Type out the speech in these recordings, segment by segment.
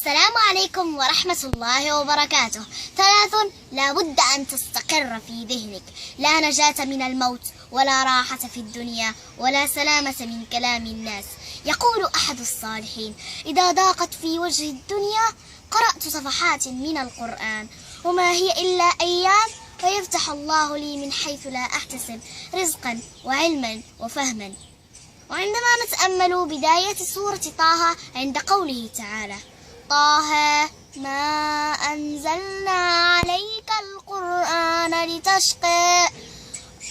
السلام عليكم ورحمة الله وبركاته. 3 لا بد أن تستقر في ذهنك: لا نجاة من الموت، ولا راحة في الدنيا، ولا سلامة من كلام الناس. يقول أحد الصالحين: إذا ضاقت في وجه الدنيا قرأت صفحات من القرآن، وما هي إلا أيام ويفتح الله لي من حيث لا أحتسب رزقا وعلما وفهما. وعندما نتأمل بداية سورة طه عند قوله تعالى: طه ما أنزلنا عليك القرآن لتشقى،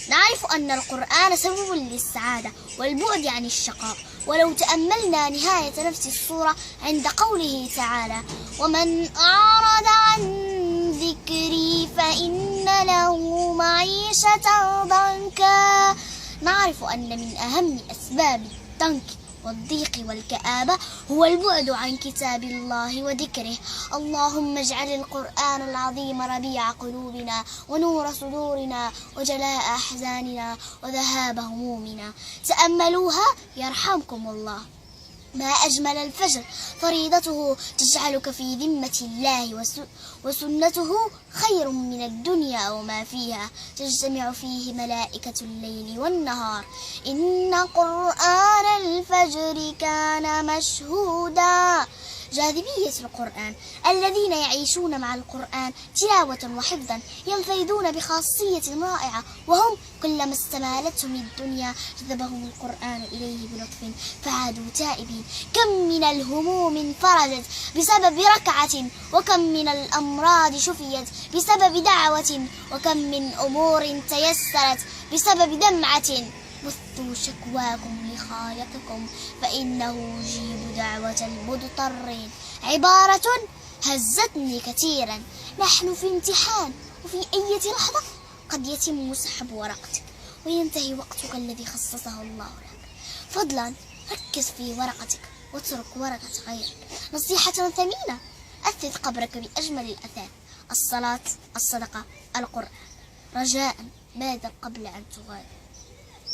نعرف أن القرآن سبب للسعادة والبعد عن الشقاء. ولو تأملنا نهاية نفس السورة عند قوله تعالى: ومن أعرض عن ذكري فإن له معيشة ضنكا، نعرف أن من أهم أسباب الضنك والضيق والكآبة هو البعد عن كتاب الله وذكره. اللهم اجعل القرآن العظيم ربيع قلوبنا ونور صدورنا وجلاء أحزاننا وذهاب همومنا. تأملوها يرحمكم الله. ما أجمل الفجر، فريضته تجعلك في ذمة الله، وسنته خير من الدنيا وما فيها، تجتمع فيه ملائكة الليل والنهار. إن قرآن الفجر كان مشهودا. جاذبية القرآن: الذين يعيشون مع القرآن تلاوة وحفظا ينفردون بخاصية رائعة، وهم كلما استمالتهم الدنيا جذبهم القرآن إليه بلطف فعادوا تائبين. كم من الهموم انفرجت بسبب ركعة، وكم من الأمراض شفيت بسبب دعوة، وكم من أمور تيسرت بسبب دمعة. بثوا شكواكم لخالقكم فإنه يجيب دعوة المضطرين. عبارة هزتني كثيرا: نحن في امتحان، وفي أي لحظة قد يتم سحب ورقتك وينتهي وقتك الذي خصصه الله لك. فضلا ركز في ورقتك واترك ورقة غيرك. نصيحة ثمينة: أثث قبرك بأجمل الأثاث: الصلاة، الصدقة، القرآن. رجاء بادر قبل أن تغادر.